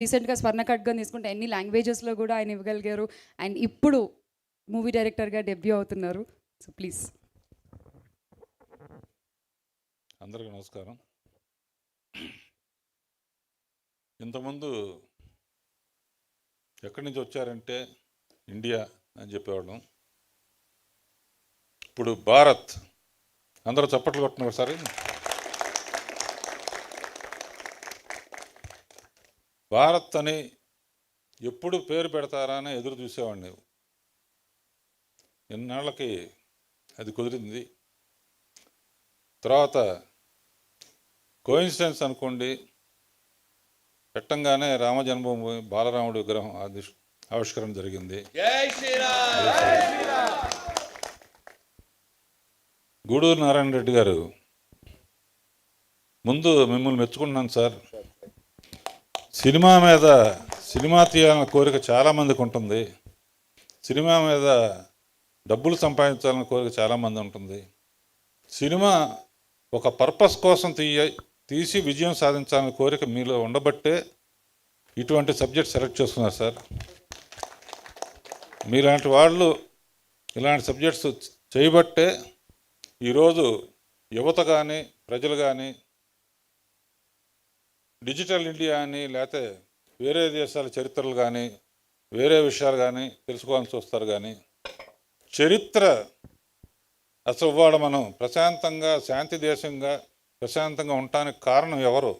రీసెంట్గా స్వర్ణ ఖడ్గం తీసుకుంటే ఎన్ని లాంగ్వేజెస్లో కూడా ఆయన ఇవ్వగలిగారు. అండ్ ఇప్పుడు మూవీ డైరెక్టర్గా డెబ్యూ అవుతున్నారు. So please. అందరికీ నమస్కారం. ఇంతకుముందు ఎక్కడి నుంచి వచ్చారంటే ఇండియా అని చెప్పేవాళ్ళం. ఇప్పుడు భారత్, అందరూ చప్పట్లు కొట్టున్నారు సార్. భారత్ అని ఎప్పుడు పేరు పెడతారా అని ఎదురు చూసేవాడిని. ఎన్నాళ్ళకి అది కుదిరింది. తర్వాత కోయిన్సిడెన్స్ అనుకోండి, పెట్టంగానే రామ జన్మభూమి బాలరాముడి విగ్రహం ఆవిష్కరణ జరిగింది. గూడూరు నారాయణ రెడ్డి గారు, ముందు మిమ్మల్ని మెచ్చుకుంటున్నాను సార్. సినిమా తీయాలన్న కోరిక చాలామందికి ఉంటుంది. సినిమా మీద డబ్బులు సంపాదించాలన్న కోరిక చాలామంది ఉంటుంది. సినిమా ఒక పర్పస్ కోసం తీసి విజయం సాధించాలనే కోరిక మీలో ఉండబట్టే ఇటువంటి సబ్జెక్ట్ సెలెక్ట్ చేస్తున్నారు సార్. మీలాంటి వాళ్ళు ఇలాంటి సబ్జెక్ట్స్ చేయబట్టే ఈరోజు యువత కానీ ప్రజలు కానీ డిజిటల్ ఇండియా అని, లేకపోతే వేరే దేశాల చరిత్రలు కానీ వేరే విషయాలు కానీ తెలుసుకోవాలని చూస్తారు. కానీ చరిత్ర అసలు ఇవాళ మనం ప్రశాంతంగా శాంతి దేశంగా ప్రశాంతంగా ఉండటానికి కారణం ఎవరు,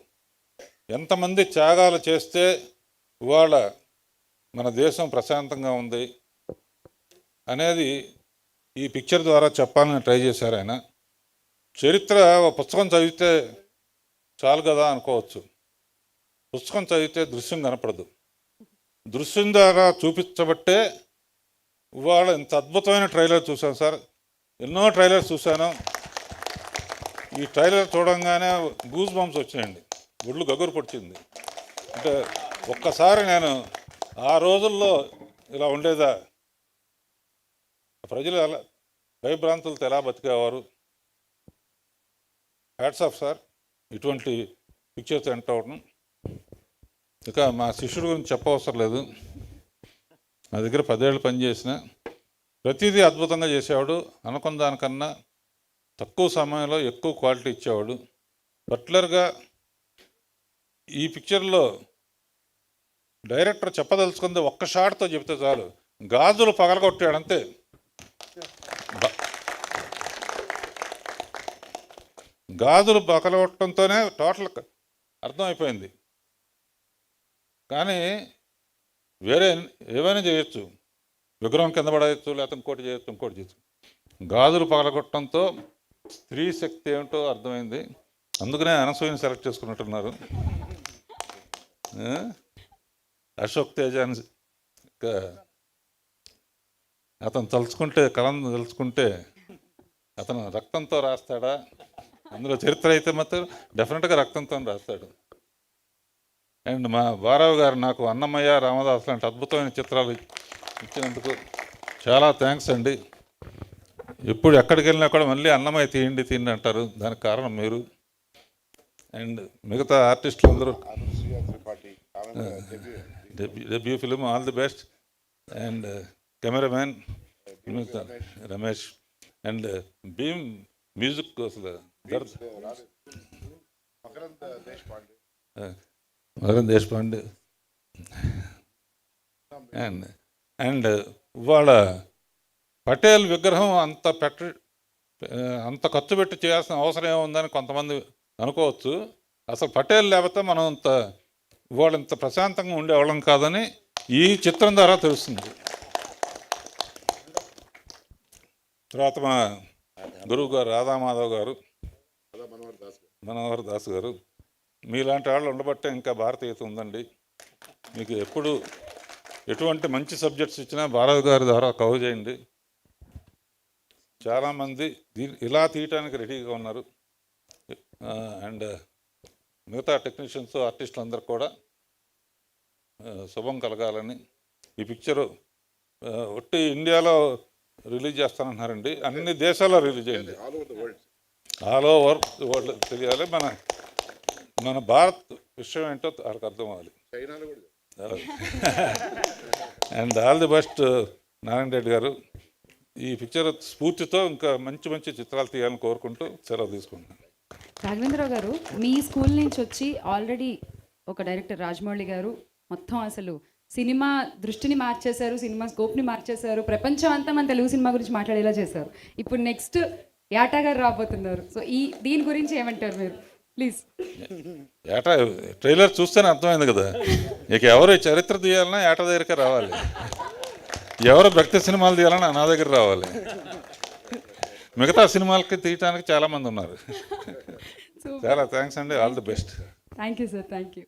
ఎంతమంది త్యాగాలు చేస్తే ఇవాళ మన దేశం ప్రశాంతంగా ఉంది అనేది ఈ పిక్చర్ ద్వారా చెప్పాలని ట్రై చేశారు ఆయన. చరిత్ర ఒక పుస్తకం చదివితే చాలు కదా అనుకోవచ్చు. పుస్తకం చదివితే దృశ్యం కనపడదు. దృశ్యం ద్వారా చూపించబట్టే ఇవాళ ఇంత అద్భుతమైన ట్రైలర్ చూశాను సార్. ఎన్నో ట్రైలర్స్ చూశాను. ఈ ట్రైలర్ చూడంగానే గూస్ బంప్స్ వచ్చినాయండి, గుళ్ళు గగురు పొడిచింది. అంటే ఒక్కసారి నేను ఆ రోజుల్లో ఇలా ఉండేదా, ప్రజలు ఎలా భయభ్రాంతులతో ఎలా బతికేవారు. హ్యాట్స్ ఆఫ్ సార్, ఇటువంటి పిక్చర్స్ ఎంటర్ అవడం. ఇక మా శిష్యుడి గురించి చెప్పవసరం లేదు. నా దగ్గర 10 ఏళ్ళు పనిచేసిన, ప్రతిదీ అద్భుతంగా చేసేవాడు. అనుకున్న దానికన్నా తక్కువ సమయంలో ఎక్కువ క్వాలిటీ ఇచ్చేవాడు. పర్టికులర్గా ఈ పిక్చర్లో డైరెక్టర్ చెప్పదలుచుకుంది ఒక్క షాట్తో చెప్తే చాలు. గాజులు పగలగొట్టాడు అంతే. గాజులు పగలగొట్టడంతోనే టోటల్ అర్థమైపోయింది. కానీ వేరే ఏమైనా చేయొచ్చు, విగ్రహం కింద పడేయచ్చు, లేకపోతే ఇంకోటి చేయొచ్చు. గాజులు పగలగొట్టడంతో స్త్రీ శక్తి ఏమిటో అర్థమైంది. అందుకనే అనసూయని సెలెక్ట్ చేసుకున్నట్టున్నారు. అశోక్ తేజాని అతను తలుచుకుంటే, కళను తలుచుకుంటే అతను రక్తంతో రాస్తాడా? అందులో చరిత్ర అయితే మాత్రం డెఫినెట్గా రక్తంతో రాస్తాడు. అండ్ మా బారావు గారు నాకు అన్నమయ్య, రామదాస్ లాంటి అద్భుతమైన చిత్రాలు ఇచ్చినందుకు చాలా థ్యాంక్స్ అండి. ఎప్పుడు ఎక్కడికి వెళ్ళినా కూడా మళ్ళీ అన్నమయ్య తీయండి అంటారు. దానికి కారణం మీరు అండ్ మిగతా ఆర్టిస్టులు అందరూ. Debut film, all the best. And cameraman Ramesh and Bheem music అసలు మకరంద్ దేశపాండే అండ్ ఇవాళ పటేల్ విగ్రహం అంత ఖర్చు పెట్టి చేయాల్సిన అవసరం ఏముందని కొంతమంది అనుకోవచ్చు. అసలు పటేల్ లేకపోతే మనం ఇవాళ ఇంత ప్రశాంతంగా ఉండేవాళ్ళం కాదని ఈ చిత్రం ద్వారా తెలుస్తుంది. తర్వాత మా గురువు గారు రాధామాధవ్ గారు, మనోహర్ దాస్ గారు, మీలాంటి వాళ్ళు ఉండబట్టే ఇంకా భారతీయత ఉందండి. మీకు ఎప్పుడు ఎటువంటి మంచి సబ్జెక్ట్స్ ఇచ్చినా భారత్ గారి ద్వారా కవర్ చేయండి. చాలామంది ఇలా తీయటానికి రెడీగా ఉన్నారు. అండ్ మిగతా టెక్నీషియన్స్, ఆర్టిస్టులు అందరూ కూడా శుభం కలగాలని. ఈ పిక్చరు ఒట్టి ఇండియాలో రిలీజ్ చేస్తానంటున్నారండి. అన్ని దేశాల్లో రిలీజ్ చేయండి. ఆల్ ఓవర్ వరల్డ్ తెలియాలి. మన భారత్ విషయం ఏంటో వాళ్ళకి అర్థం అవ్వాలి. And all the best Narayana Reddy గారు. ఈ పిక్చర్ స్ఫూర్తితో ఇంకా మంచి మంచి చిత్రాలు తీయాలని కోరుకుంటూ సెలవు తీసుకుంటున్నాను. రాఘవేంద్రరావు గారు, మీ స్కూల్ నుంచి వచ్చి ఆల్రెడీ ఒక డైరెక్టర్ రాజమౌళి గారు మొత్తం అసలు సినిమా దృష్టిని మార్చేశారు, సినిమా స్కోప్ని మార్చేశారు, ప్రపంచం అంతా మన తెలుగు సినిమా గురించి మాట్లాడేలా చేశారు. ఇప్పుడు నెక్స్ట్ యాటా గారు రాబోతున్నారు. సో దీని గురించి ఏమంటారు మీరు? ప్లీజ్. ఏటా ట్రైలర్ చూస్తేనే అర్థమైంది కదా, ఇక ఎవరు చరిత్ర తీయాలన్నా ఏటా దగ్గరికే రావాలి, ఎవరు భక్తి సినిమాలు తీయాలన్నా నా దగ్గర రావాలి. మిగతా సినిమాలకి తీయటానికి చాలామంది ఉన్నారు. చాలా థ్యాంక్స్ అండి. All the best. Thank you sir. Thank you.